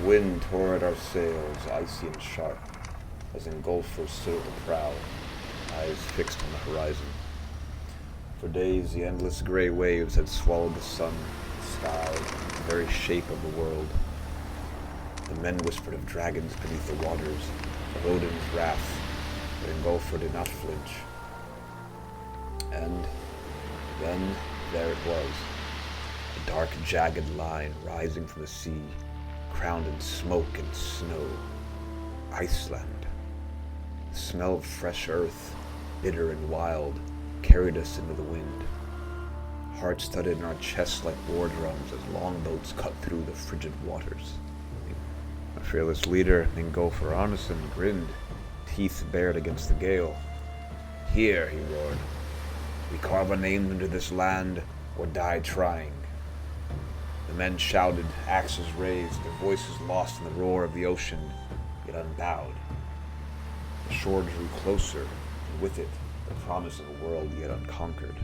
The wind tore at our sails, icy and sharp, as engulfers stood at the prow, eyes fixed on the horizon. For days, the endless gray waves had swallowed the sun, the sky, the very shape of the world. The men whispered of dragons beneath the waters, of Odin's wrath, but engulfer did not flinch. And then there it was, a dark, jagged line rising from the sea, crowned in smoke and snow. Iceland. The smell of fresh earth, bitter and wild, carried us into the wind. Hearts thudded in our chests like war drums as longboats cut through the frigid waters. Our fearless leader, Ingolfur Arneson, grinned, teeth bared against the gale. Here, he roared, we carve a name into this land or die trying. The men shouted, axes raised, their voices lost in the roar of the ocean, yet unbowed. The shore drew closer, and with it, the promise of a world yet unconquered.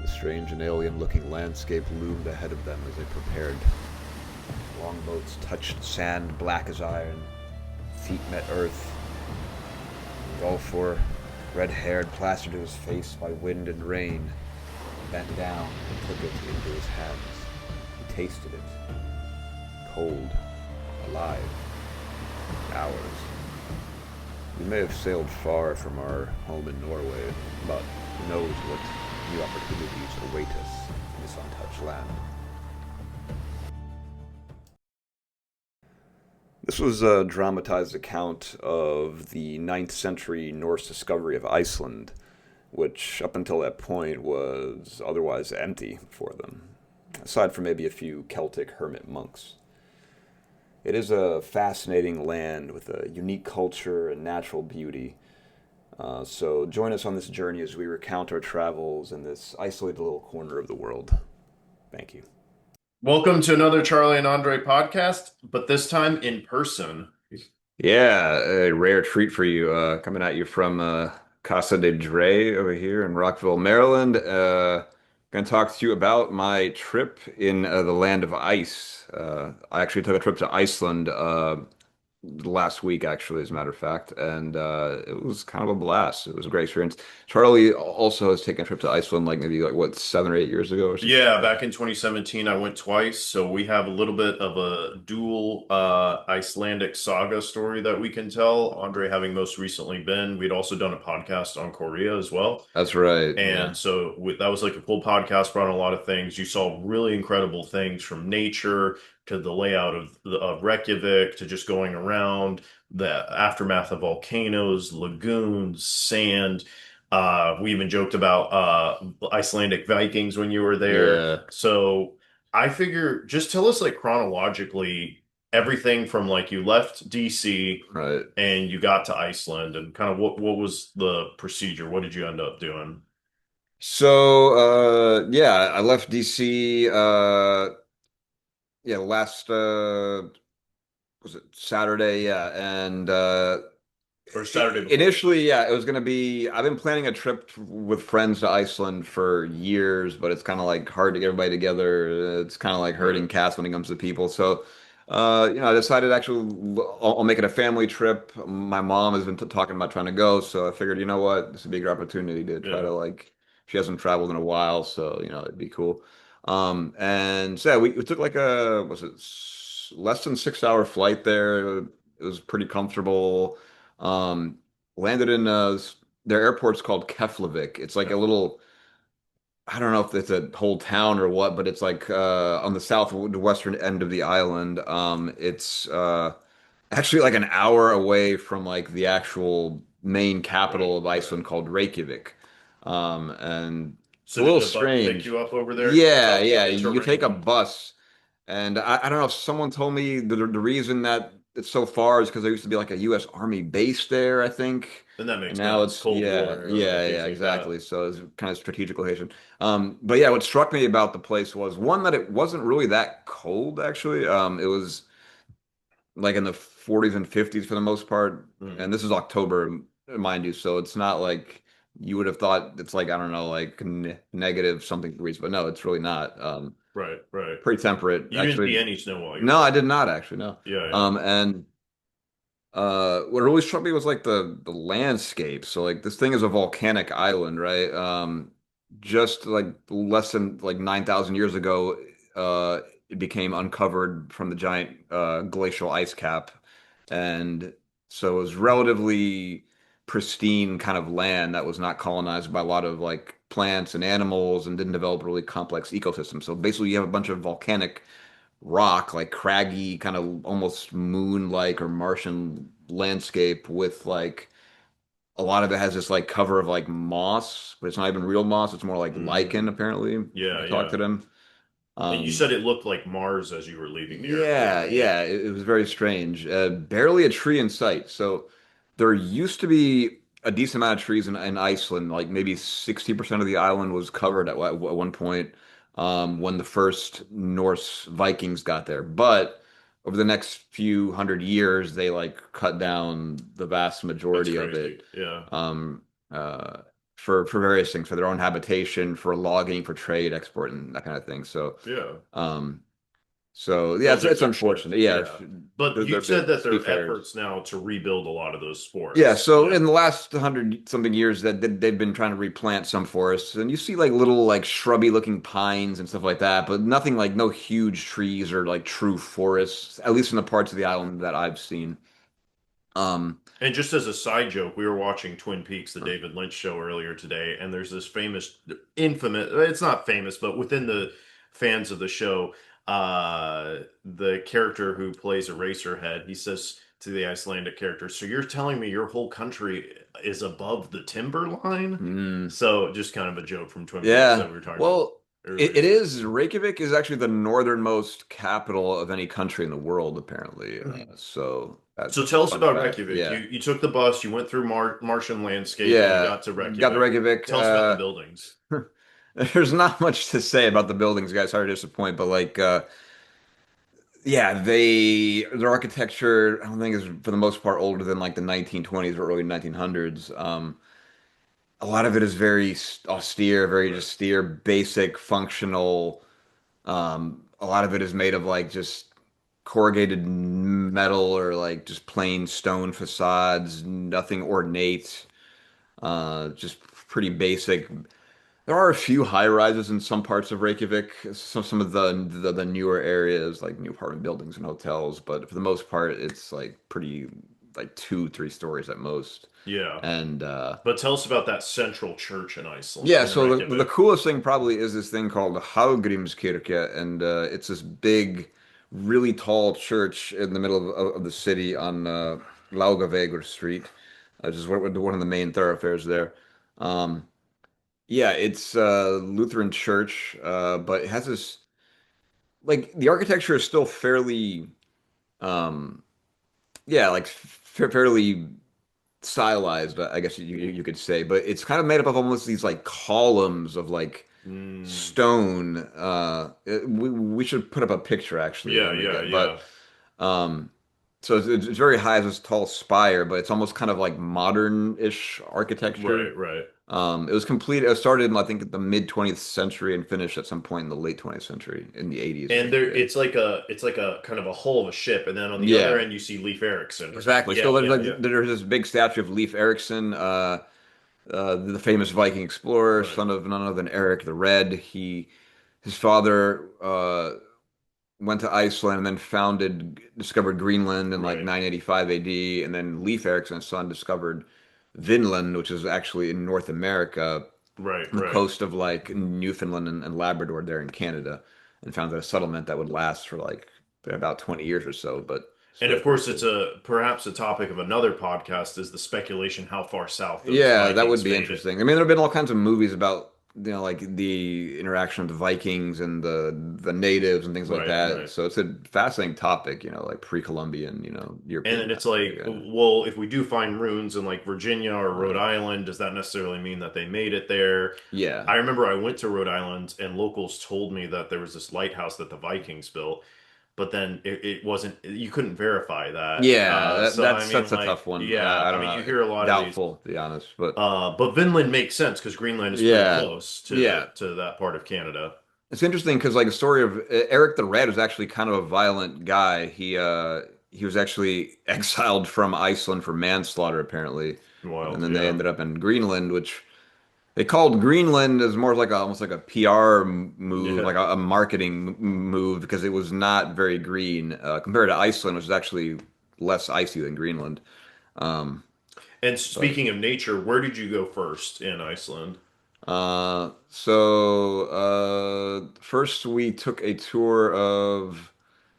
The strange and alien-looking landscape loomed ahead of them as they prepared. Longboats touched sand black as iron. Feet met earth. Gulfor, red-haired, plastered to his face by wind and rain, bent down and took it into his hands. He tasted it. Cold. Alive. Ours. We may have sailed far from our home in Norway, but who knows what new opportunities await us in this untouched land. This was a dramatized account of the ninth century Norse discovery of Iceland, which up until that point was otherwise empty for them, aside from maybe a few Celtic hermit monks. It is a fascinating land with a unique culture and natural beauty. So join us on this journey as we recount our travels in this isolated little corner of the world. Thank you. Welcome to another Charlie and Andre podcast, but this time in person. Yeah, a rare treat for you. Coming at you from Casa de Dre over here in Rockville, Maryland. Going to talk to you about my trip in the land of ice. I actually took a trip to Iceland last week, actually, as a matter of fact, and it was kind of a blast. It was a great experience. Charlie also has taken a trip to Iceland, like maybe like what 7 or 8 years ago or something. Yeah, back in 2017, I went twice, so we have a little bit of a dual Icelandic saga story that we can tell. Andre having most recently been, we'd also done a podcast on Korea as well. That's right. Yeah. And so that was like a cool podcast, brought on a lot of things. You saw really incredible things from nature to the layout of Reykjavik to just going around, the aftermath of volcanoes, lagoons, sand. We even joked about Icelandic Vikings when you were there. Yeah. So I figure just tell us like chronologically everything from like you left DC Right. and you got to Iceland and kind of what was the procedure? What did you end up doing? So, yeah, I left DC, yeah, last, was it Saturday? Yeah. And, Or Saturday before? initially, yeah, it was going to be, I've been planning a trip with friends to Iceland for years, but it's kind of like hard to get everybody together. It's kind of like herding Right. cats when it comes to people. So, I decided actually I'll make it a family trip. My mom has been talking about trying to go, so I figured, you know what, this would be a good opportunity to try Yeah. to like, she hasn't traveled in a while, so it'd be cool. And so yeah, we took like was it less than 6 hour flight there. It was pretty comfortable. Um, Landed in their airport's called Keflavik. It's like a little, I don't know if it's a whole town or what, but it's like on the southwestern end of the island. It's actually like an hour away from like the actual main Right. capital of Right. Iceland called Reykjavik. And it's a So little did the bus pick strange. you up over there Yeah, yeah. into You take a Reykjavik? bus, and I don't know. Someone told me the reason that it's so far is because there used to be like a U.S. Army base there, I think. Then that And makes now sense. it's Cold yeah, War era, yeah, things yeah, like that. exactly. So it's kind of strategic location. But yeah, what struck me about the place was one that it wasn't really that cold actually. It was like in the 40s and 50s for the most part, Mm. and this is October, mind you, so it's not like you would have thought it's like I don't know, like negative something degrees, but no, it's really not. Right, right. pretty temperate. You didn't see Actually, any snow while you no, were I there. did not actually, no. Yeah, yeah. And what really struck me was like the landscape. So like this thing is a volcanic island, right? Just like less than like 9,000 years ago, it became uncovered from the giant glacial ice cap, and so it was relatively pristine kind of land that was not colonized by a lot of like plants and animals and didn't develop a really complex ecosystem. So basically, you have a bunch of volcanic rock, like craggy, kind of almost moon-like or Martian landscape with like a lot of it has this like cover of like moss, but it's not even real moss. It's more like lichen, Mm, apparently, when yeah, I talked to yeah. them. And you Um, said it looked like Mars as you were leaving the airport, yeah, right? yeah, it was very strange. Barely a tree in sight. So there used to be a decent amount of trees in Iceland. Like maybe 60% of the island was covered at one point when the first Norse Vikings got there. But over the next few hundred years, they like cut down the vast That's majority of crazy. it Yeah. um, for various things, for their own habitation, for logging, for trade, export, and that kind of thing. Yeah. Um, so yeah, Buildings it's are shift. unfortunate. Yeah, Yeah. But you they're said big that there are seafarers. efforts now to rebuild a lot of those Yeah, forests. so Yeah. in the last hundred something years that they've been trying to replant some forests, and you see like little like shrubby looking pines and stuff like that, but nothing like no huge trees or like true forests, at least in the parts of the island that I've seen. Um, And just as a side joke, we were watching Twin Peaks, the David Lynch show earlier today, and there's this famous, infamous, it's not famous, but within the fans of the show, the character who plays Eraserhead, he says to the Icelandic character, "So you're telling me your whole country is above the timber line?" mm, So just kind of a joke from Twin Peaks that yeah, we were talking about well, earlier it today. is. Reykjavik is actually the northernmost capital of any country in the world, apparently. So So that's tell us fun about fact. Reykjavik. Yeah. You took the bus, you went through Martian landscape, and you Yeah, got to got to Reykjavik. Reykjavik. Tell us about the buildings. There's not much to say about the buildings, guys. Sorry to disappoint, but like, yeah, their architecture, I don't think is for the most part older than like the 1920s or early 1900s. A lot of it is very austere, very Right. just austere, basic, functional. A lot of it is made of like just corrugated metal or like just plain stone facades, nothing ornate, just pretty basic. There are a few high rises in some parts of Reykjavik, some of the newer areas like new apartment buildings and hotels, but for the most part, it's like pretty like two, 3 stories at most. Yeah. And But tell us about that central church in Iceland, yeah, in so the Reykjavik. coolest thing probably is this thing called Hallgrímskirkja, and it's this big, really tall church in the middle of the city on Laugavegur Street, which is one of the main thoroughfares there. Um, Yeah, it's a Lutheran church, but it has this like the architecture is still fairly, um, yeah, like fairly stylized, I guess you could say. But it's kind of made up of almost these like columns of like Mm, stone. We should put up a picture actually yeah, when we yeah, get, but yeah. um, so it's very high as this tall spire, but it's almost kind of like modern-ish architecture. Right, right. It was complete. It started in, I think, the mid 20th century and finished at some point in the late 20th century, in the 80s, I And there, think. it's like a kind of a hull of a ship, and then on the other Yeah, end you see Leif Erikson. exactly. Yeah, So there's yeah, like yeah. there's this big statue of Leif Erikson, the famous Viking explorer, Right, son of none other than Eric the Red. His father went to Iceland and then discovered Greenland in like right, 985 AD, and then Leif Erikson's son discovered Vinland, which is actually in North America, right, on the right. coast of like Newfoundland and Labrador there in Canada, and founded a settlement that would last for like about 20 years or so. But it's And of very, very course, it's cool. a perhaps a topic of another podcast is the speculation how far south those Yeah, that would Vikings be made it. interesting. I mean, there have been all kinds of movies about, like the interaction of the Vikings and the natives and things like Right, that. right. So it's a fascinating topic, like pre-Columbian, And European then it's topic. like, well, if we do find ruins in like Virginia or Rhode Right. Island, does that necessarily mean that they made it there? Yeah. I remember I went to Rhode Island and locals told me that there was this lighthouse that the Vikings built, but then it wasn't, you couldn't verify that. Yeah, So I mean, that's a like, tough one. yeah, I I don't mean, you know. hear a lot of these, Doubtful, to be honest, but but Vinland makes sense because Greenland is pretty yeah. close Yeah. to that part of Canada. It's interesting because like the story of Eric the Red was actually kind of a violent guy. He was actually exiled from Iceland for manslaughter apparently, and Wild, then they yeah. ended up in Greenland, which they called Greenland as more like almost like a PR move, Yeah. like a marketing move because it was not very green compared to Iceland, which is actually less icy than Greenland. Um, And but speaking of nature, where did you go first in Iceland? First we took a tour of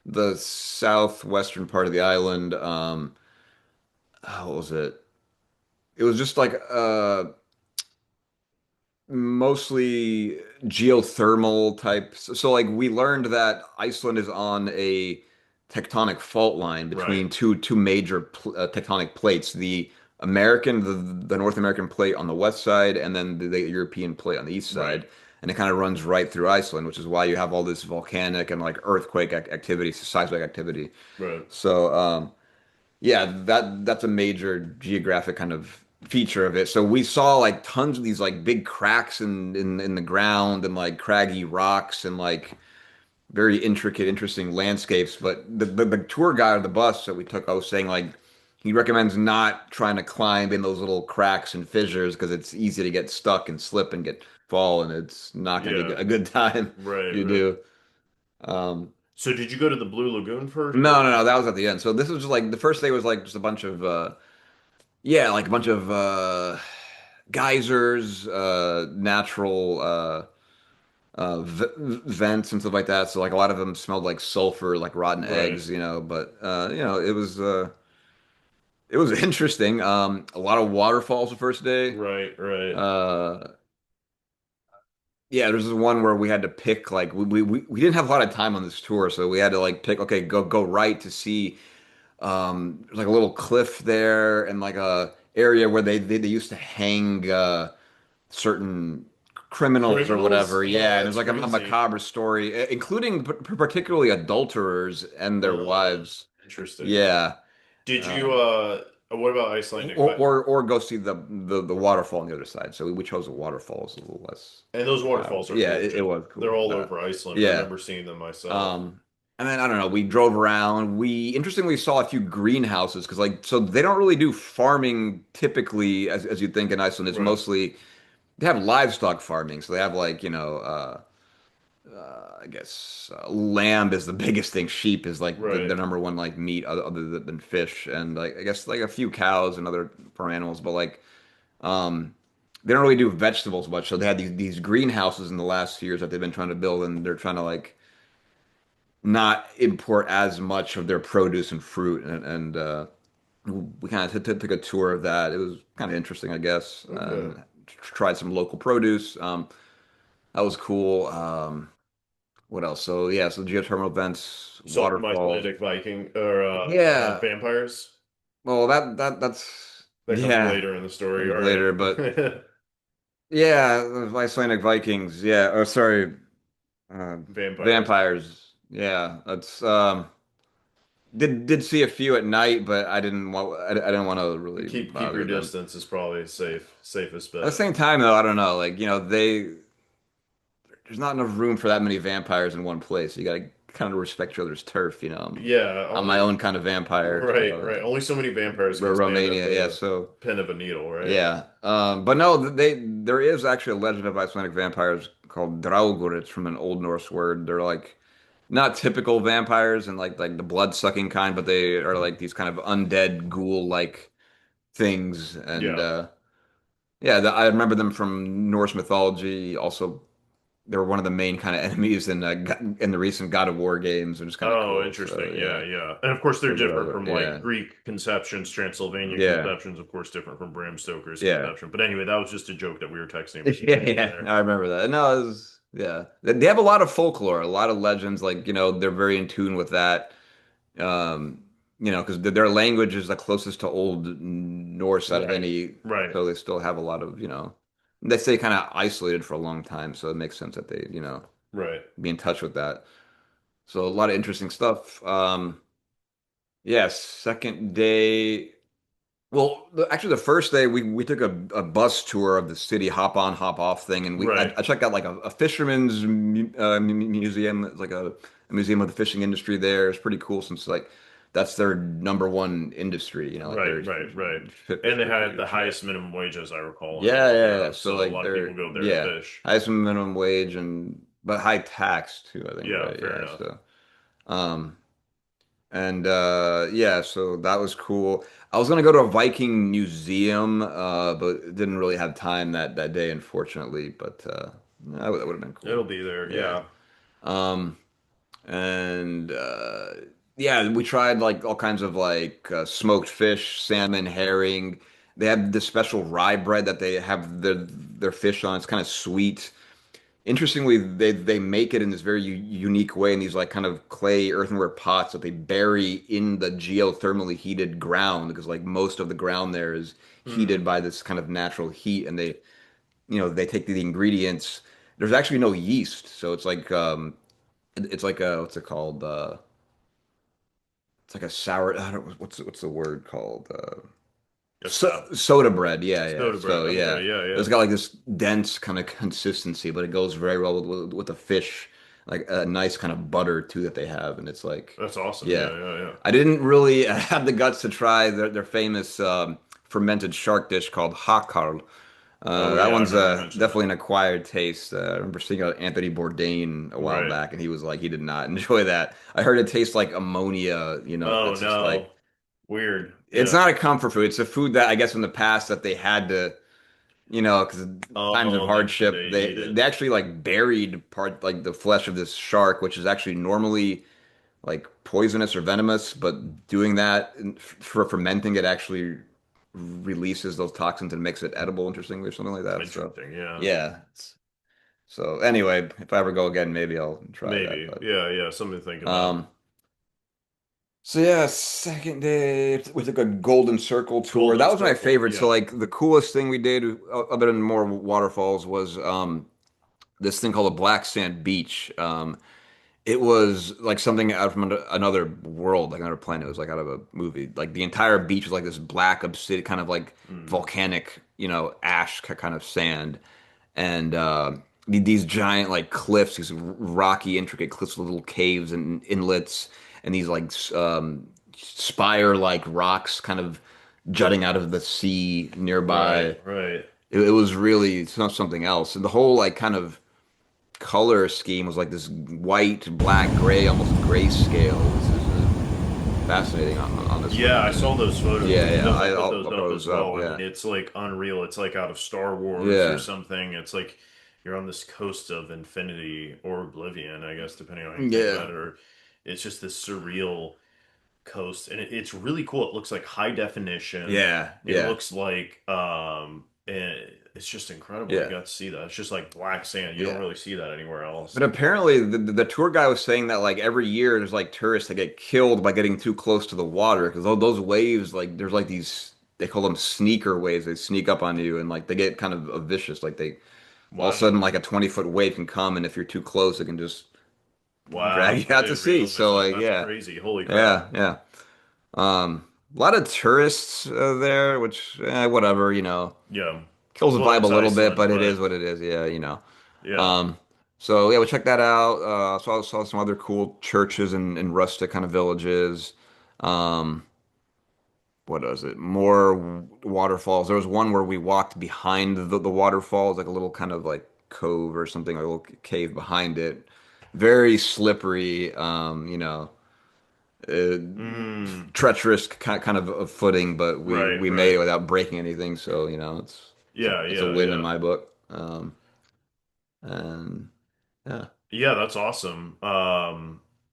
the southwestern part of the island. What was it? It was just like mostly geothermal type. So like we learned that Iceland is on a tectonic fault line Right, between two major tectonic plates, the North American plate on the west side, and then the European plate on the east right, side. And it kind of runs right through Iceland, which is why you have all this volcanic and like earthquake activity, seismic activity. right. So yeah, that's a major geographic kind of feature of it. So we saw like tons of these like big cracks in the ground and like craggy rocks and like very intricate, interesting landscapes. But the tour guide of the bus that we took, I was saying like he recommends not trying to climb in those little cracks and fissures because it's easy to get stuck and slip and get fall, and it's not going to be Yeah, a good time right, if you right. do. Um, So did you go to the Blue Lagoon first no, no, or? no, that was at the end. So this was just like the first day was like just a bunch of yeah, like a bunch of geysers, natural vents and stuff like that. So like a lot of them smelled like sulfur, like rotten Right, eggs, But it was interesting. A lot of waterfalls the first day. right, right. Uh, yeah, there's this one where we had to pick like we didn't have a lot of time on this tour, so we had to like pick. Okay, go right to see. There's like a little cliff there and like a area where they used to hang certain criminals or Criminals? whatever. Oh, Yeah, and there's that's like a crazy. macabre story, including particularly adulterers and their Oh, wives. interesting. Yeah, Did you um, what about Icelandic? or go see the waterfall on the other side. So we chose the waterfalls a little less And those crowded. waterfalls are Yeah, cool it too. was They're cool. all over Iceland. I Yeah. remember seeing them myself. Um, and then I don't know, we drove around. We interestingly saw a few greenhouses because like so they don't really do farming typically as you'd think in Iceland. It's Right, mostly they have livestock farming. So they have like, I guess lamb is the biggest thing. Sheep is like the right. number one like meat other than fish, and like I guess like a few cows and other farm animals, but like um, they don't really do vegetables much. So they had these greenhouses in the last few years that they've been trying to build, and they're trying to like not import as much of their produce and fruit, and we kind of took a tour of that. It was kind of interesting, I guess, Okay. and tried some local produce. That was cool. What else? So yeah, so geothermal vents, Saw some waterfalls. Icelandic Viking or Yeah. vampires. Well, that's That comes yeah, later in the story. comes All later, but right. yeah, the Icelandic Vikings. Yeah. Oh, sorry, Vampires. vampires. Yeah, that's did see a few at night, but I didn't want to really Keep your bother them. distance is probably safest At the bet. same time, though, I don't know. Like, there's not enough room for that many vampires in one place. You gotta kind of respect each other's turf. Yeah, I'm my only own kind of vampire. right, right. Only so many vampires can stand at Romania. Yeah. the So pin of a needle, right? yeah. But no, there is actually a legend of Icelandic vampires called Draugur. It's from an Old Norse word. They're like not typical vampires and like the blood sucking kind, but they are like these kind of undead ghoul like things. And Yeah. yeah, I remember them from Norse mythology. Also, they were one of the main kind of enemies in the recent God of War games, which is kind of Oh, cool. So interesting. Yeah, yeah, yeah. And of course, they're so different Draugur. from like Yeah, Greek conceptions, Transylvanian yeah, conceptions, of course, different from Bram Stoker's yeah. conception. But anyway, that was just a joke that we were texting Yeah, between yeah, there. I remember that. No, it was, yeah. They have a lot of folklore, a lot of legends. Like, they're very in tune with that. Um, because their language is the closest to Old Norse out of Right, any. right, So they still have a lot of, they stay kind of isolated for a long time. So it makes sense that they, right. be in touch with that. So a lot of interesting stuff. Yeah, second day. Well, actually, the first day we took a bus tour of the city, hop on, hop off thing, and Right. I checked out like a fisherman's museum. It's like a museum of the fishing industry there. It's pretty cool since like that's their number one industry. You know, like Right, right, right. And they had the fishing. highest minimum wage, as I recall, as Yeah, well. yeah, yeah. Yeah. So So a like lot of people they're go there to yeah, fish. highest minimum wage and but high tax too, I think, Yeah, right? fair Yeah. enough. So um and yeah, so that was cool. I was gonna go to a Viking museum, but didn't really have time that day, unfortunately. But that would have been It'll cool. be there. Yeah. Yeah. Um and yeah, we tried like all kinds of like smoked fish, salmon, herring. They have this special rye bread that they have their fish on. It's kind of sweet. Interestingly, they make it in this very unique way in these like kind of clay earthenware pots that they bury in the geothermally heated ground because like most of the ground there is heated Hmm. by this kind of natural heat, and they take the ingredients. There's actually no yeast, so it's like a what's it called? It's like a sour. I don't, what's the word called? Yes. Soda bread. Yeah, yeah. Soda bread. So Okay. yeah, Yeah, it's yeah. got like this dense kind of consistency, but it goes very well with the fish. Like a nice kind of butter too that they have, and it's like, That's awesome. yeah. Yeah, yeah, yeah. I didn't really have the guts to try their famous fermented shark dish called hakkarl. Oh, That yeah. I one's remember you mentioned definitely that. an acquired taste. I remember seeing Anthony Bourdain a while Right. back, and he was like he did not enjoy that. I heard it tastes like ammonia. Oh, It's just like no. Weird. it's Yeah. not a comfort food. It's a food that I guess in the past that they had to, because times of Oh, hardship, they they eat it. they actually like buried part like the flesh of this shark, which is actually normally like poisonous or venomous, but doing that for fermenting it actually releases those toxins and makes it edible, interestingly, or something like that. So, Interesting. Yeah. yeah. So anyway, if I ever go again, maybe I'll try that. Maybe. Yeah, yeah. Something to think about. Um, so yeah, second day we took a Golden Circle tour. Golden That was my Circle. favorite. So Yeah. like the coolest thing we did, other than more waterfalls, was this thing called a black sand beach. It was like something out from another world, like another planet. It was like out of a movie. Like the entire beach was like this black obsidian, kind of like Mm. volcanic, ash kind of sand, and these giant like cliffs, these rocky, intricate cliffs with little caves and inlets, and these like spire-like rocks kind of jutting out of the sea Right, nearby. right. It was really something else, and the whole like kind of color scheme was like this white, black, gray, almost grayscale. This is fascinating on this Yeah, I one. saw those photos. Yeah, We can yeah, definitely put I'll those throw up those as up. well. I mean, Yeah, it's like unreal. It's like out of Star Wars or yeah, something. It's like you're on this coast of infinity or oblivion, I guess, depending on how you think yeah, about it. Or it's just this surreal coast, and it's really cool. It looks like high definition. yeah, It yeah, looks like it's just incredible. You yeah, got to see that. It's just like black sand. You don't yeah. really see that anywhere else. But apparently, the tour guy was saying that like every year there's like tourists that get killed by getting too close to the water because those waves, like there's like these, they call them sneaker waves. They sneak up on you and like they get kind of vicious. Like they all of a Wow. sudden like a 20-foot wave can come, and if you're too close, it can just Wow. drag you I out to didn't sea. realize So that. like That's yeah, crazy. Holy crap. yeah, yeah. A lot of tourists there, which whatever, Yeah. kills the Well, vibe a it's little bit, Iceland, but it right? is what it is. Yeah, Yeah. Um, so yeah, we checked that out. Saw some other cool churches and rustic kind of villages. Um, what was it? More waterfalls. There was one where we walked behind the waterfalls, like a little kind of like cove or something, a little cave behind it. Very slippery. Uh, Mm. treacherous kind of footing, but we Right, we made right. it without breaking anything. So Yeah, it's a yeah, win in yeah. my book. And yeah, Yeah, that's awesome.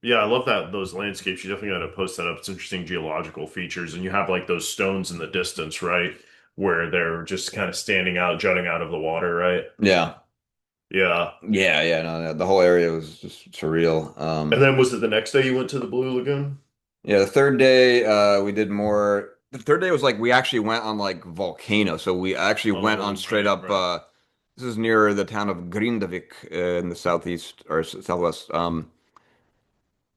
Yeah, I love that those landscapes. You definitely got to post that up. It's interesting geological features, and you have like those stones in the distance, right? Where they're just kind of standing out, jutting out of the water, right? yeah, Yeah. yeah. No, the whole area was just surreal. And then was it the next day you went to the Blue Lagoon? Yeah, the third day, we did more. The third day was like we actually went on like volcano. So we actually went on Oh, straight right, up. right. This is near the town of Grindavik in the southeast or southwest.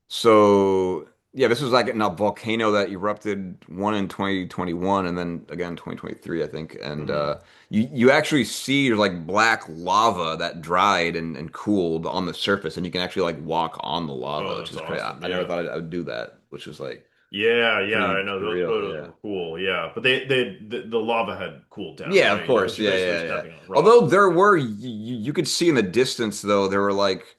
So yeah, this was like a volcano that erupted one in 2021 and then again 2023, I think. And Hmm. you actually see like black lava that dried and cooled on the surface, and you can actually like walk on the lava, Oh, which that's is crazy. awesome. I never Yeah. thought I would do that, which is like Yeah, yeah, pretty I know those surreal. photos Yeah. were cool. Yeah, but the lava had cooled down, Yeah, of right? course. You're Yeah, basically yeah, yeah. stepping on rock. Although there were, you could see in the distance though, there were like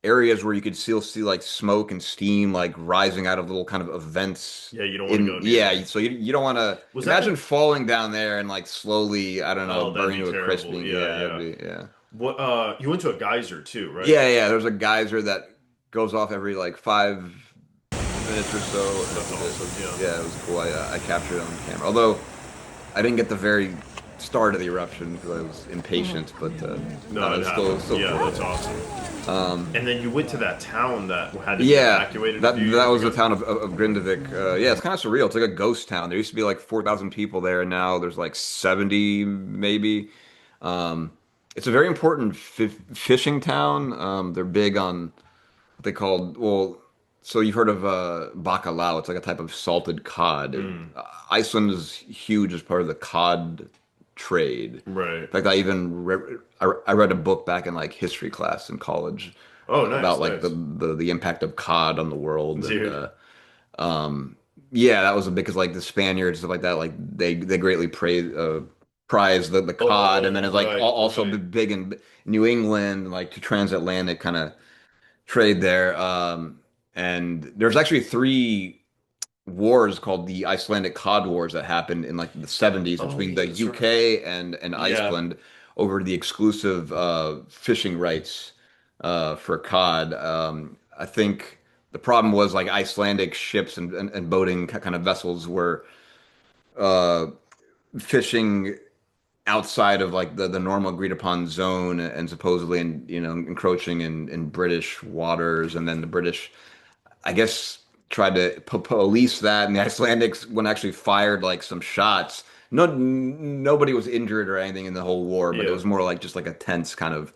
areas where you could still see like smoke and steam like rising out of little kind of vents Yeah, you don't want to in, go near yeah. them. So you don't want to Was that imagine the? falling down there and like slowly, I don't know, Oh, that'd burning be to a terrible. crisping. Yeah, Yeah, it'd yeah. be, yeah. What? You went to a geyser too, right? Yeah, yeah. There's a geyser that goes off every like 5 minutes or so. That's It awesome. was, Yeah. yeah, it was cool. I captured it on camera. Although I didn't get the very start of the eruption because I was impatient, but No, no, it it's happened. still Yeah, cool. that's awesome. Um, And then you went to that town that had to be yeah, evacuated a few that years was the ago. town of Grindavik. Yeah, it's kind of surreal. It's like a ghost town. There used to be like 4,000 people there, and now there's like 70 maybe. Um, it's a very important fishing town. They're big on what they call, well, so you've heard of bacalhau. It's like a type of salted cod. Mm, Iceland is huge as part of the cod trade. right. In fact, I read a book back in like history class in college Oh, about nice, like nice. the impact of cod on the world, and Dude. um yeah, that was because like the Spaniards stuff like that, like they greatly prize the cod, and then Oh, it's like right, also right. big in New England, like transatlantic kind of trade there. And there's actually three wars called the Icelandic Cod Wars that happened in like the 70s Oh, between yeah, the that's right. UK and Yeah. Iceland over the exclusive fishing rights for cod. I think the problem was like Icelandic ships and boating kind of vessels were uh, fishing outside of like the normal agreed upon zone and supposedly encroaching in British waters, and then the British, I guess, tried to police that, and the Icelandics when actually fired like some shots. Nobody was injured or anything in the whole war, but it Yeah. was more like just like a tense kind of,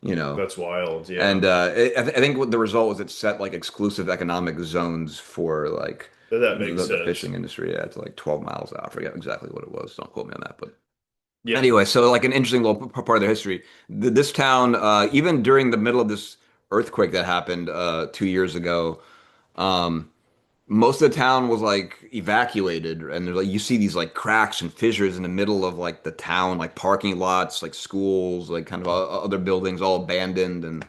you know. That's wild. Yeah. And I think what the result was it set like exclusive economic zones for like That makes the sense. fishing industry. Yeah, to like 12 miles out. I forget exactly what it was. Don't quote me on that, but Yeah. anyway, so like an interesting little part of their history. This town, even during the middle of this earthquake that happened 2 years ago, um, most of the town was like evacuated, and there's like you see these like cracks and fissures in the middle of like the town, like parking lots, like schools, like kind of other buildings all abandoned, and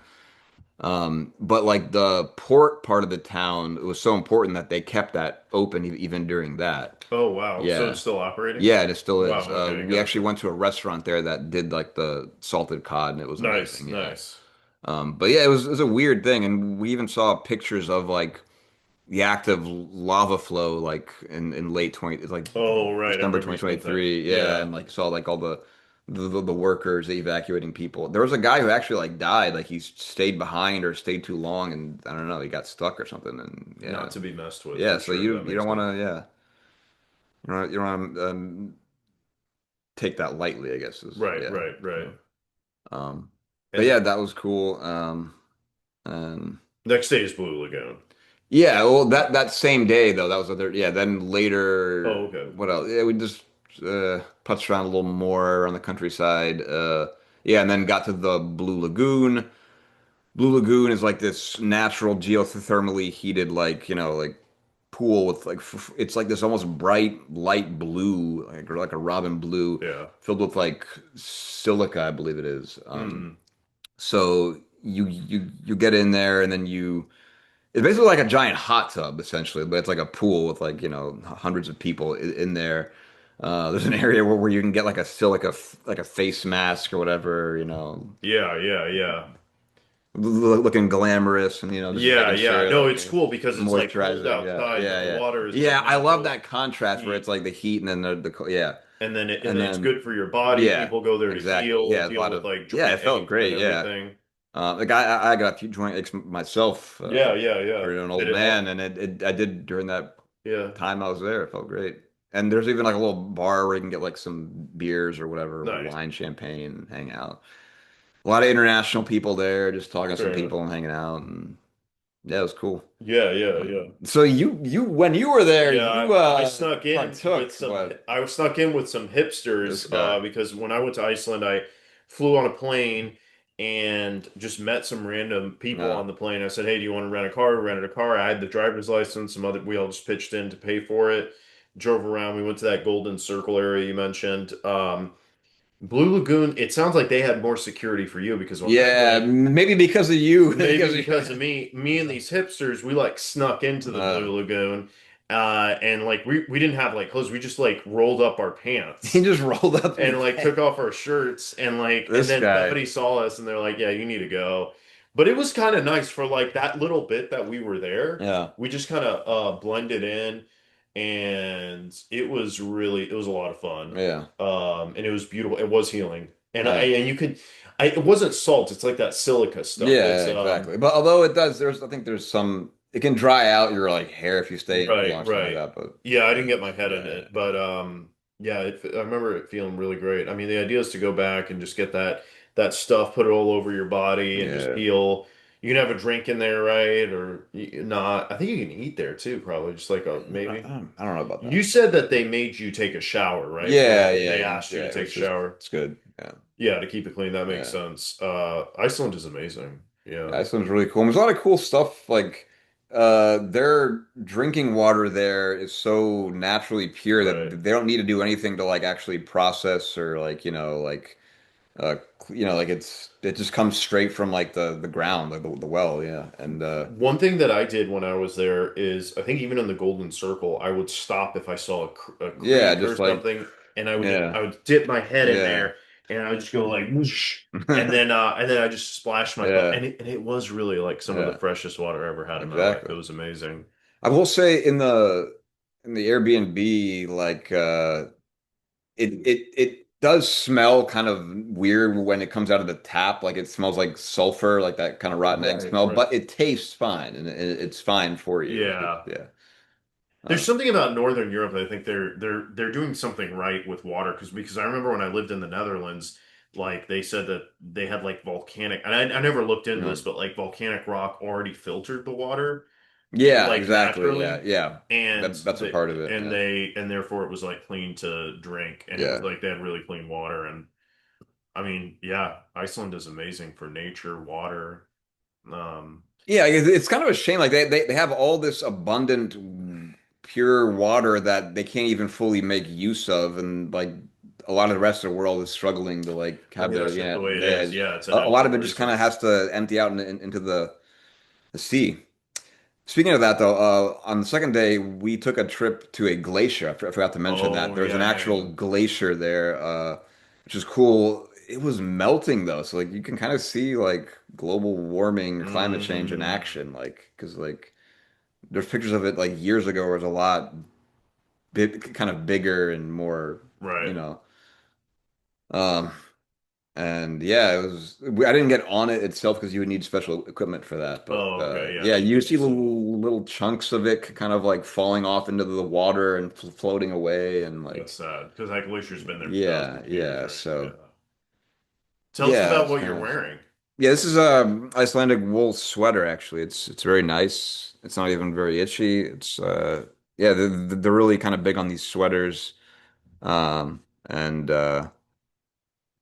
but like the port part of the town, it was so important that they kept that open even during that. Oh, wow. So Yeah. it's still operating? Yeah, and it still is. Wow. Okay. We actually Gotcha. went to a restaurant there that did like the salted cod, and it was Nice. amazing. Yeah. Nice. But yeah, it was a weird thing, and we even saw pictures of like the active lava flow, like in late 20, it's like Oh, right. I December remember you spent that. 2023. Yeah, Yeah. and like saw like all the workers evacuating people. There was a guy who actually like died, like he stayed behind or stayed too long, and I don't know, he got stuck or something. And yeah, Not to be messed with yeah. for So sure. That you makes don't want sense. to, yeah, you don't want to take that lightly, I guess is Right. yeah. Right. Right. So, um, but And yeah, that was cool. And next day is Blue Lagoon. yeah, well, that same day though, that was other, yeah. Then Oh, later, okay. what else? Yeah, we just putzed around a little more around the countryside. Yeah, and then got to the Blue Lagoon. Blue Lagoon is like this natural geothermally heated, like like pool with like it's like this almost bright light blue, like a robin blue, Yeah. filled with like silica, I believe it is. Mm. So you get in there, and then it's basically like a giant hot tub essentially, but it's like a pool with like hundreds of people in there. There's an area where you can get like a silica like a face mask or whatever, Yeah. Yeah. Yeah. looking glamorous, and just Yeah. making Yeah. sure No, like it's cool because it's like cold moisturizing. Yeah, outside, but yeah, the yeah, water is like yeah. I love natural that contrast where heat. it's like the heat and then yeah, And and then it's then good for your body. yeah, People go there to exactly. Yeah, a heal lot with of like yeah. It joint felt pain and great. Yeah. everything. Like I got a few joint aches myself Yeah, yeah, yeah. for an Did old it man, help? and it I did during that Yeah. time I was there. It felt great. And there's even like a little bar where you can get like some beers or whatever, Nice. wine, champagne, and hang out. A lot of international people there, just talking to some Fair enough. people and hanging out, and Yeah, it was cool. Yeah, yeah, yeah. So you when you were there, Yeah, you I snuck in with partook some. what I was snuck in with some this hipsters guy. because when I went to Iceland, I flew on a plane and just met some random people No. on the plane. I said, "Hey, do you want to rent a car?" We rented a car. I had the driver's license. Some other we all just pitched in to pay for it. Drove around. We went to that Golden Circle area you mentioned. Blue Lagoon. It sounds like they had more security for you because when I Yeah, went, maybe because of you. maybe Because of because of me and these hipsters, we like snuck into the uh, Blue Lagoon, and like we didn't have like clothes. We just like rolled up our he pants just rolled up your and like pants. took off our shirts and This then guy. somebody saw us and they're like, "Yeah, you need to go." But it was kind of nice for like that little bit that we were there. Yeah. We just kind of blended in, and it was a lot of fun. Yeah. And it was beautiful. It was healing, Yeah. and you could. It wasn't salt. It's like that silica stuff. Yeah, It's exactly. But although it does, I think there's some, it can dry out your like hair if you stay in too right, long, something like right. that. But Yeah, I didn't yeah, get my head in yeah, it, but yeah, I remember it feeling really great. I mean, the idea is to go back and just get that stuff, put it all over your body, and just yeah. heal. You can have a drink in there, right? Or not. I think you can eat there too, probably. Just like a maybe. I don't know about You that. said that they made you take a shower, right? Yeah, They yeah, asked you yeah. to It take a was just, shower. it's good. Yeah, Yeah, to keep it clean. That makes yeah. sense. Iceland is amazing. Yeah, Yeah, Iceland's really cool. And there's a lot of cool stuff like their drinking water there is so naturally pure right. that they don't need to do anything to like actually process or like, uh like it just comes straight from like the ground, like the well, yeah. And One thing that I did when I was there is, I think even in the Golden Circle, I would stop if I saw a yeah, creek or just like something, and yeah. I would dip my head in Yeah. there, and I would just go like whoosh, and then I just splash myself, Yeah. and it was really like some of the Yeah. freshest water I ever had in my life. It Exactly. was amazing. I will say in the Airbnb, like it does smell kind of weird when it comes out of the tap. Like it smells like sulfur, like that kind of rotten egg Right, smell, right. but it tastes fine and it's fine for you. Like Yeah. yeah. There's Uh, something about Northern Europe that I think they're doing something right with water because I remember when I lived in the Netherlands, like they said that they had like volcanic, and I never looked into uh, this, but like volcanic rock already filtered the water yeah, like exactly. Yeah. naturally, Yeah. and That's a part of it. Yeah. and therefore it was like clean to drink, and it was Yeah. like they had really clean water, and I mean, yeah, Iceland is amazing for nature, water. Um, Yeah, it's kind of a shame. Like they have all this abundant, pure water that they can't even fully make use of, and like a lot of the rest of the world is struggling to like I have mean, their that's just yeah. the way it Yeah, is. Yeah, it's a a lot of natural it just kind of resource. has to empty out into the sea. Speaking of that, though, on the second day we took a trip to a glacier. I forgot to mention that Oh there's an yeah, actual yeah. glacier there, which is cool. It was melting though, so like you can kind of see like global warming, climate change in Mm, action, like because like there's pictures of it like years ago where it was a lot big, kind of bigger and more, you right. know. Um, and yeah, I didn't get on it itself because you would need special equipment for that. But Oh, okay. Yeah, yeah, they you give you see some. little chunks of it kind of like falling off into the water and floating away, and That's like sad because that glacier's been there for yeah, thousands of years, yeah. right? So Yeah. Tell us yeah, about it's what kind you're of wearing. yeah. This is a Icelandic wool sweater. Actually, it's very nice. It's not even very itchy. It's yeah, they're really kind of big on these sweaters. And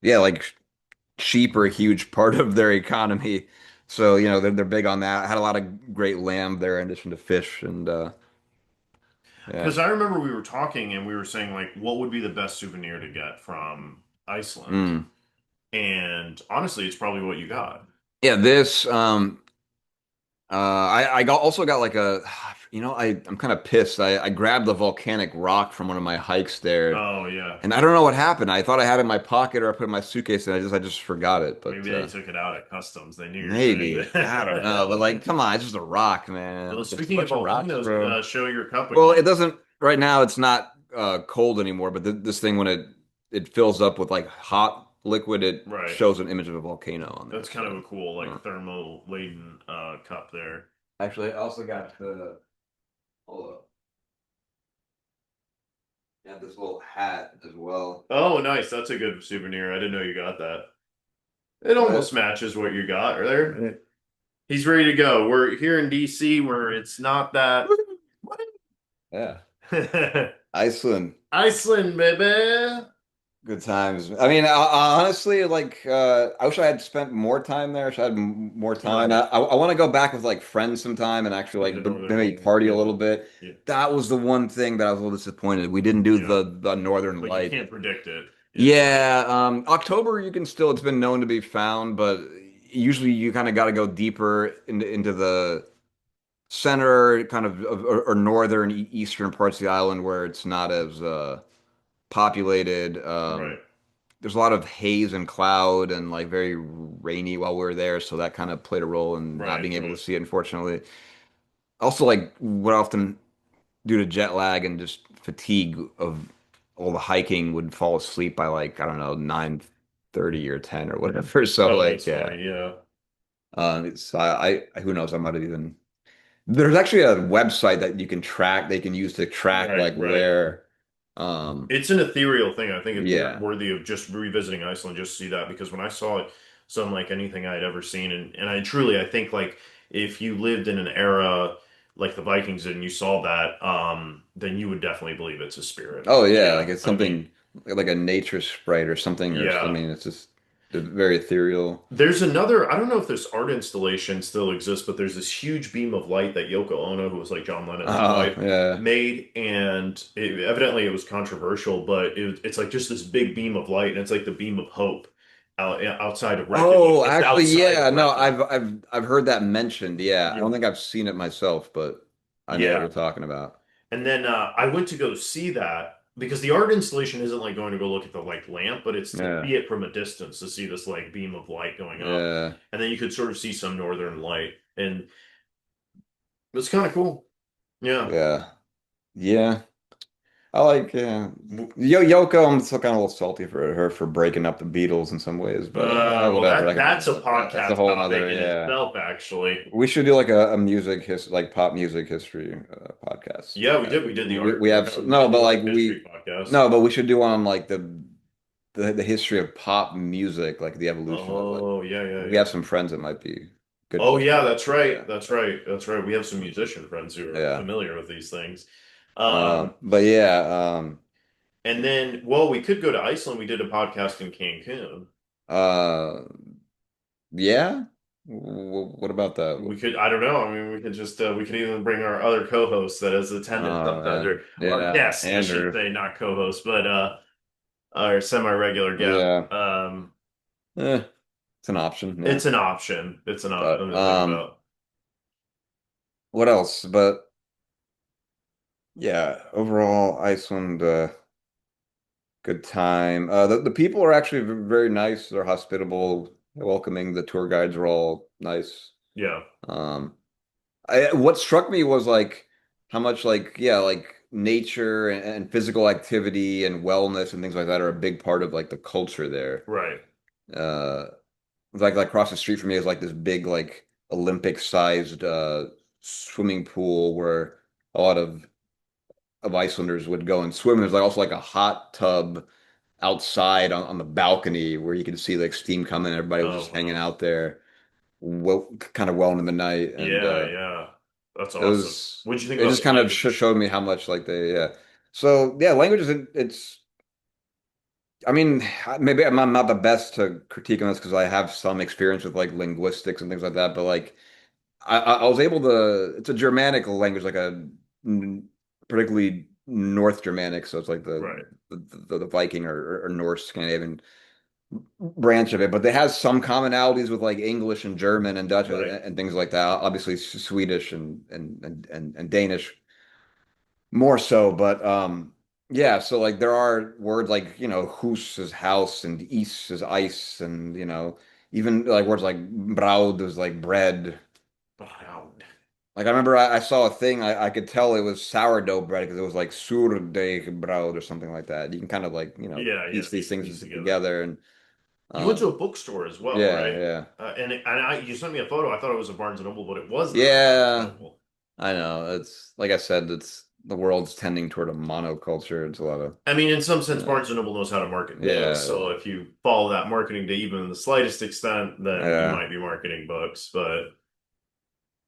yeah, like sheep are a huge part of their economy. So, they're big on that. I had a lot of great lamb there in addition to fish and yeah. Because I remember we were talking and we were saying like, what would be the best souvenir to get from Iceland? Mm. And honestly, it's probably what you got. Yeah, this also got like I'm kind of pissed. I grabbed the volcanic rock from one of my hikes there Oh yeah, and I don't know what happened. I thought I had it in my pocket or I put it in my suitcase and I just forgot it. But maybe they took it out at customs. They knew you were staying maybe. I don't know. But there. like, come on, it's just a rock, man. Well, Like, it's a speaking of bunch of rocks, volcanoes, bro. show your cup Well, it again. doesn't right now. It's not cold anymore. But this thing, when it fills up with like hot liquid, it Right. shows an image of a volcano on there. That's kind of So, a cool uh, like thermo laden cup there. actually, I also got the hold up, got this little hat as well. Oh, nice. That's a good souvenir. I didn't know you got that. It almost But matches what you got, right there. He's ready to go. We're here in DC where it's not that. Yeah. Iceland. Iceland, baby. Good times. I mean, honestly, like, I wish I had spent more time there. I wish I had more time. Right. I want to go back with like friends sometime and actually The like northern maybe lighting. party a Yeah. little bit. Yeah. That was the one thing that I was a little disappointed. We didn't do Yeah. the Northern But you Light. can't predict it. Yeah. Yeah, October you can still, it's been known to be found, but usually you kind of got to go deeper into the center kind of or northern eastern parts of the island where it's not as populated. Right. There's a lot of haze and cloud and like very rainy while we were there, so that kind of played a role in not Right. being able to Right. see it, unfortunately. Also, like what often due to jet lag and just fatigue of all the hiking would fall asleep by like I don't know 9:30 or 10 or whatever. So Oh, like that's yeah, funny. Yeah. it's I who knows I might have even there's actually a website that you can track they can use to track Right. like Right. where It's an ethereal thing. I think it's yeah. worthy of just revisiting Iceland just to see that because when I saw it, it's unlike anything I'd ever seen. And I truly, I think like if you lived in an era like the Vikings did and you saw that, then you would definitely believe it's a spirit. Oh yeah, like Yeah. it's I mean, something like a nature sprite or something or I yeah. mean it's just very ethereal. There's another, I don't know if this art installation still exists, but there's this huge beam of light that Yoko Ono, who was like John Lennon's Oh wife, yeah. made. And evidently it was controversial, but it's like just this big beam of light. And it's like the beam of hope outside of Reykjavik, Oh, just actually, outside yeah. of No, Reykjavik. I've heard that mentioned. Yeah, I Yeah. don't think I've seen it myself, but I know what Yeah. you're talking about. And then I went to go see that because the art installation isn't like going to go look at the like lamp, but it's to Yeah, see it from a distance to see this like beam of light going up. yeah, And then you could sort of see some northern light. And it's kind of cool. Yeah. yeah, yeah. I like Yoko. I'm still kind of a little salty for her for breaking up the Beatles in some ways, but Well, whatever. that That could, that's a that's a podcast whole topic nother. in Yeah, itself, actually. we should do like a music his like pop music history podcast. Yeah, we did. We did the art. We have We no, did the but like art history podcast. no, but we should do one on like the history of pop music, like the evolution of like. Oh, yeah, yeah, We yeah. have some friends that might be good Oh, to yeah, talk that's about. right. Yeah, That's right. That's right. We have some musician friends who are yeah. familiar with these things. Um, But yeah, and then, well, we could go to Iceland. We did a podcast in Cancun. uh, yeah. What about that? We could, I don't know. I mean, we could just, we could even bring our other co-host that is attendant sometimes, Yeah, or yeah, guest, I should Andrew. say, not co-host, but our semi-regular guest. Yeah, Um, it's an option. Yeah, it's an option. It's an option but to think about. what else? But yeah, overall, Iceland, good time. The people are actually very nice. They're hospitable, welcoming. The tour guides are all nice. Yeah, Um, what struck me was like how much like yeah like nature and physical activity and wellness and things like that are a big part of like the culture there. right. Uh, like across the street from me is like this big like Olympic sized swimming pool where a lot of Icelanders would go and swim. There's like also like a hot tub outside on the balcony where you can see like steam coming. Everybody was Oh, just hanging wow. out there, well, kind of well into the night, and Yeah, yeah. That's it awesome. was What'd you think it about just the kind of language? showed me how much like they yeah. So yeah, languages it's I mean maybe I'm not the best to critique on this because I have some experience with like linguistics and things like that, but like I was able to it's a Germanic language like particularly North Germanic, so it's like Right, the Viking or Norse Scandinavian branch of it, but they have some commonalities with like English and German and Dutch right. and things like that. Obviously, Swedish and Danish more so, but yeah. So like there are words like hus is house and is is ice, and even like words like braud is like bread. Wow. Like I remember I saw a thing I could tell it was sourdough bread because it was like surdeigbrauд or something like that. You can kind of like Yeah, yeah, piece these things piece together. together and You went to um a bookstore as well, yeah, right? yeah. You sent me a photo. I thought it was a Barnes and Noble, but it was not a Barnes and Yeah, Noble. I know. It's like I said, it's the world's tending toward a monoculture. It's a lot of I mean, in some sense, yeah, Barnes and Noble knows how to market books. yeah, So if you follow that marketing to even the slightest extent, then you yeah. might be marketing books. But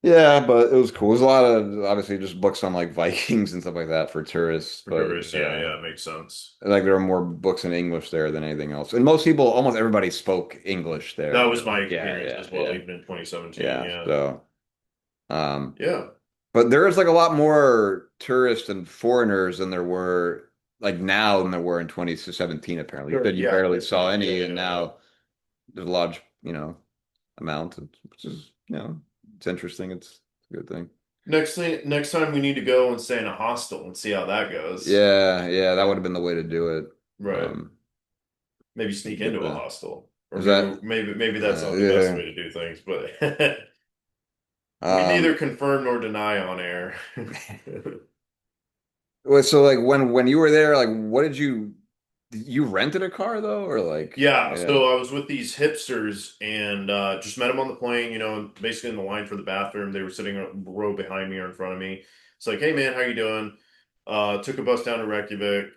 Yeah, but it was cool. There's a lot of obviously just books on like Vikings and stuff like that for tourists, For but tourists, yeah, yeah, it makes sense. like there are more books in English there than anything else. And most people, almost everybody spoke English That there. was my Yeah, experience yeah, as well, yeah, even in 2017. yeah. Yeah, So, um, yeah, but there is like a lot more tourists and foreigners than there were like now than there were in 2017, apparently. You sure. said you Yeah, barely good saw point. Yeah, any, and yeah, yeah. now there's a large, amount, which is, it's interesting. It's a good thing. Next time we need to go and stay in a hostel and see how that goes. Yeah, yeah, that would have been the way to do it. Right. Um, Maybe sneak get into a the hostel, or is that maybe that's not the best yeah. way to do things. But we neither Um, confirm nor deny on air. well, so like when you were there, like what you rented a car though, or like Yeah, yeah. so I was with these hipsters and just met them on the plane, basically in the line for the bathroom. They were sitting a row behind me or in front of me. It's like, hey man, how you doing? Took a bus down to Reykjavik.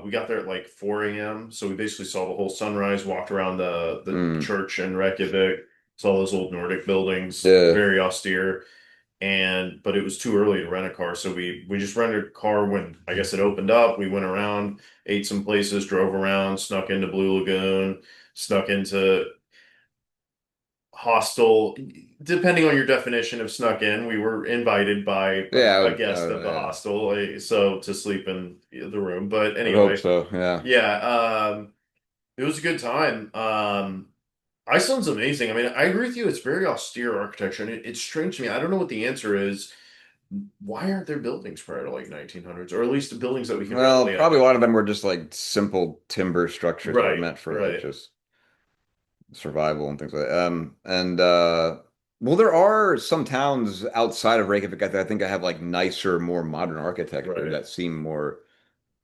We got there at like 4 a.m. So we basically saw the whole sunrise, walked around the Mm, church in Reykjavik, saw those old Nordic buildings, yeah. very austere. And but it was too early to rent a car, so we just rented a car when I guess it opened up. We went around, ate some places, drove around, snuck into Blue Lagoon, snuck into hostel. Depending on your definition of snuck in, we were invited by Yeah, a guest of the yeah. hostel, so to sleep in the room. But I would hope anyway, so. Yeah. yeah, it was a good time. Iceland's amazing. I mean, I agree with you. It's very austere architecture, and it's strange to me. I don't know what the answer is. Why aren't there buildings prior to like 1900s, or at least the buildings that we can Well, readily probably a lot of identify? them were just like simple timber structures that were Right, meant for like right. just survival and things like that. And well, there are some towns outside of Reykjavik I think I have like nicer, more modern architecture Right. that seem more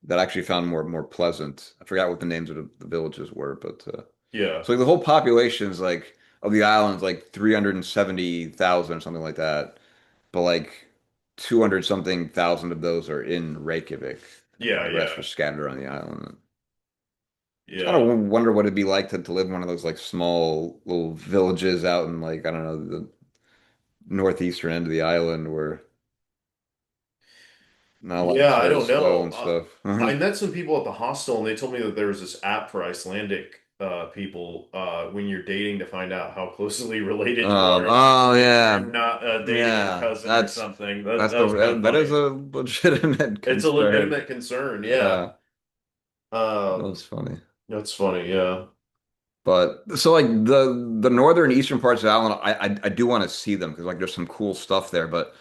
that I actually found more pleasant. I forgot what the names of the villages were, but Yeah. so like, the whole population is like of the islands like 370,000 or something like that. But like 200 something thousand of those are in Reykjavik, and Yeah, the rest are yeah. scattered around the island. Kind Yeah. of wonder what it'd be like to live in one of those like small little villages out in like I don't know the northeastern end of the island where not a lot of Yeah, I don't service oil know. and stuff. I met some people at the hostel and they told me that there was this app for Icelandic people when you're dating to find out how closely related you are and Oh make sure yeah, you're not dating your yeah. cousin or something. That That's was kind of that is funny. a legitimate It's a concern. legitimate concern, yeah. Yeah, that Um, was funny. that's funny, yeah. But so like the northern eastern parts of the island, I do want to see them because like there's some cool stuff there, but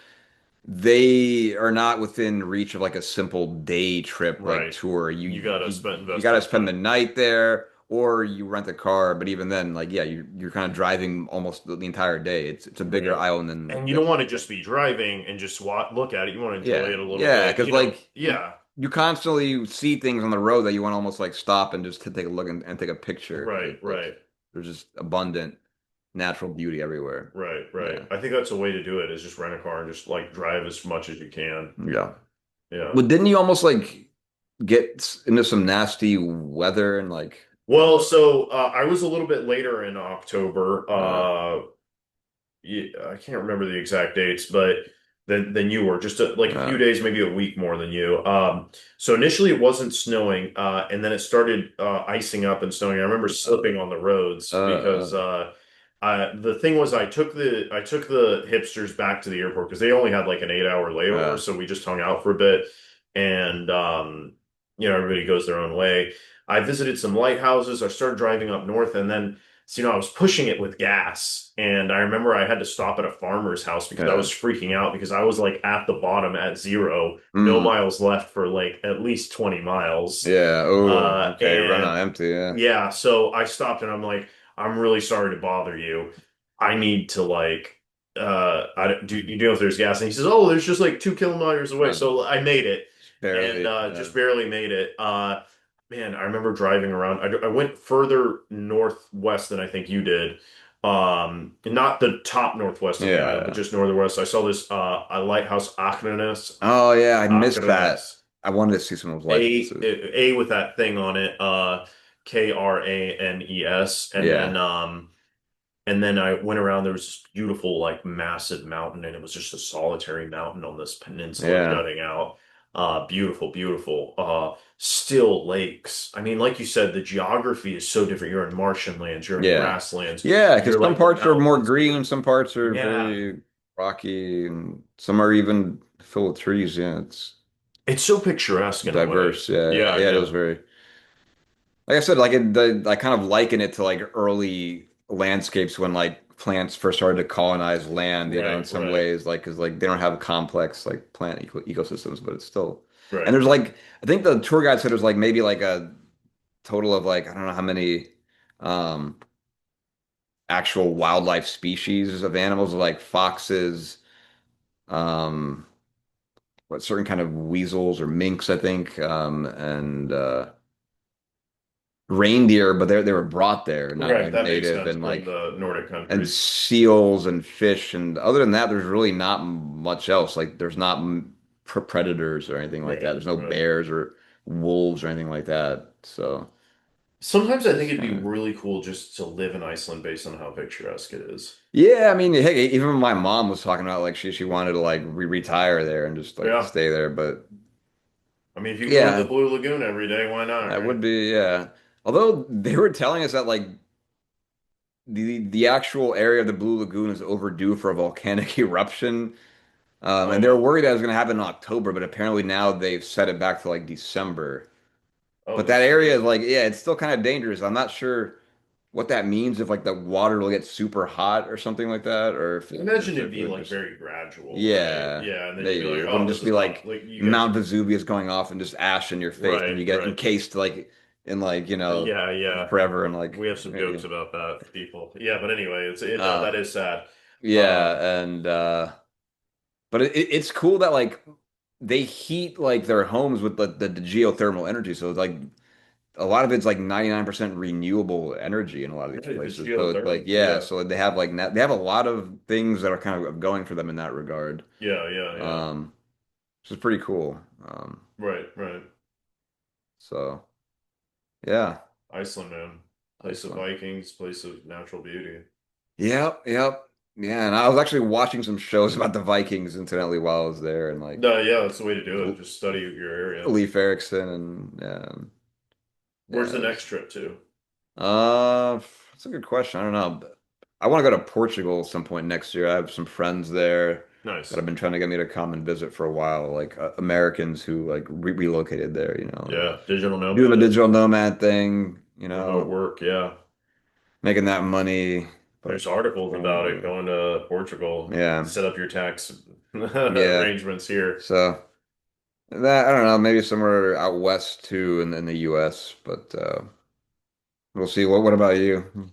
they are not within reach of like a simple day trip like Right. tour. You gotta You invest got to that spend the time. night there or you rent a car. But even then, like yeah, you're kind of driving almost the entire day. It's a bigger Right. island than And like you don't just want to just be driving and just look at it. You want to enjoy yeah, it a little yeah, bit, because like Yeah. you constantly see things on the road that you want to almost like stop and just to take a look and take a picture Right, because like right, there's just abundant natural beauty everywhere. right, right. Yeah. I think that's a way to do it is just rent a car and just like drive as much as you can. Yeah. Yeah. But didn't you almost like get into some nasty weather and like Well, so I was a little bit later in October. uh Yeah, I can't remember the exact dates, but than you were just like a few uh days, maybe a week more than you. So initially it wasn't snowing, and then it started icing up and snowing. I remember uh slipping on the roads because uh the thing was I took the hipsters back to the airport because they only had like an 8 hour layover, uh so we just hung out for a bit, and everybody goes their own way. I visited some lighthouses. I started driving up north, and then. So, I was pushing it with gas. And I remember I had to stop at a farmer's house because I was yeah. freaking out because I was like at the bottom at zero, no Mm. miles left for like at least 20 miles. Yeah. Oh, okay. Run And on empty, yeah. yeah, so I stopped and I'm like, I'm really sorry to bother you. I need to like, do you know if there's gas? And he says, oh, there's just like 2 kilometers away. Uh, So I made it just and barely. just barely made it. Man, I remember driving around. I went further northwest than I think you did. Not the top northwest of the island, but Yeah. just northwest. I saw this a lighthouse Akranes. Oh yeah, I missed that. Akranes. I wanted to see some of those lighthouses. A with that thing on it. Kranes, and then Yeah. And then I went around, there was this beautiful, like massive mountain, and it was just a solitary mountain on this peninsula Yeah. jutting out. Beautiful, beautiful. Still lakes. I mean, like you said, the geography is so different. You're in Martian lands, you're in Yeah. grasslands, Yeah, because you're some like in the parts are more mountains green, here. some parts are Yeah. very rocky, and some are even full of trees. Yeah, it's It's so picturesque in a way. diverse. Yeah, Yeah, yeah, it is yeah. very. Like I said, I kind of liken it to like early landscapes when like plants first started to colonize land, in Right, some right, ways, like because like they don't have complex like plant ecosystems, but it's still. And right. there's like I think the tour guide said there's like maybe like a total of like I don't know how many um actual wildlife species of animals like foxes, um what certain kind of weasels or minks, I think, and reindeer, but they were brought there, not Right, like that makes native, sense and from like the Nordic and countries. seals and fish, and other than that, there's really not much else. Like there's not predators or anything like that. Right, There's no right. bears or wolves or anything like that. So Sometimes I think it's it'd be kind of really cool just to live in Iceland based on how picturesque it is. yeah. I mean, hey, even my mom was talking about like she wanted to like retire there and just like Yeah. stay there, but I mean, if you can go to the yeah, Blue Lagoon every day, why not, that right? would be yeah. Although they were telling us that like the actual area of the Blue Lagoon is overdue for a volcanic eruption. And they were Oh, worried that it was going to happen in October, but apparently now they've set it back to like December. oh, But that's that so area is good. like, yeah, it's still kind of dangerous. I'm not sure what that means if like the water will get super hot or something like that, or I imagine it'd if it be would like just, very gradual, right? yeah, Yeah, and then you'd be maybe like, it oh, wouldn't this just is be hot. like Like you get Mount Vesuvius going off and just ash in your face, and right, you get right. encased like in like Yeah, yeah. forever and like We have some jokes maybe. about that, people. Yeah, but anyway, Uh, that is sad. Uh, yeah, and but it's cool that like they heat like their homes with the geothermal energy. So it's like a lot of it's like 99% renewable energy in a lot of these right, it's places. So it's like geothermal. yeah, Yeah, so they have like they have a lot of things that are kind of going for them in that regard. yeah, yeah, yeah. Um, which is pretty cool. Right, right. So yeah, Iceland, man. Place of Iceland. Vikings, place of natural beauty. Yep, yep. Yeah, and I was actually watching some shows about the Vikings incidentally while I was there, and like No, yeah, that's the way to do it. L- Just study your area. Leif Erikson and Where's yeah, the it next was. trip to? That's a good question. I don't know. But I want to go to Portugal at some point next year. I have some friends there that Nice. have been trying to get me to come and visit for a while, like Americans who like relocated there, and Yeah, digital doing the nomad, digital nomad thing, remote work. Yeah. making that money. There's But articles about it uh, going to Portugal. yeah, Set up your tax yeah. arrangements here. So that I don't know, maybe somewhere out west too, in the U.S. But we'll see. What about you?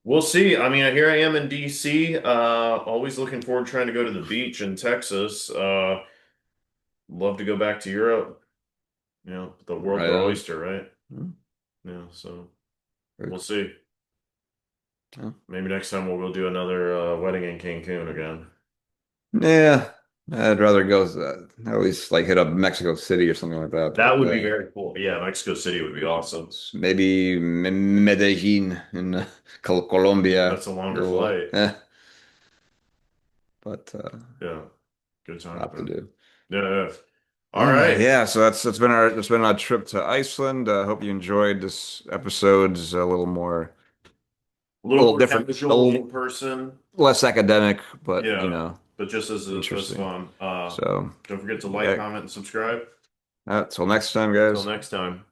We'll see. I mean, here I am in DC. Always looking forward to trying to go to the beach in Texas. Love to go back to Europe. The world's Right our on. oyster, right? Hmm, Yeah, so very we'll cool. see. Yeah. Maybe next time we'll go do another wedding in Cancun again. Yeah, I'd rather go at least like hit up Mexico City or something like that. That But would be very cool. Yeah, Mexico City would be awesome. maybe Medellin in Colombia. That's a longer We'll, flight. but Yeah, good times, have to man. do. Yeah, yeah. All right. Yeah, so that's been our trip to Iceland. Hope you enjoyed this episode's A a little little more different, a casual little in person. less academic, but Yeah, but just as interesting. fun. So Don't forget to like, yeah, comment, and subscribe. till next time, Till guys. next time.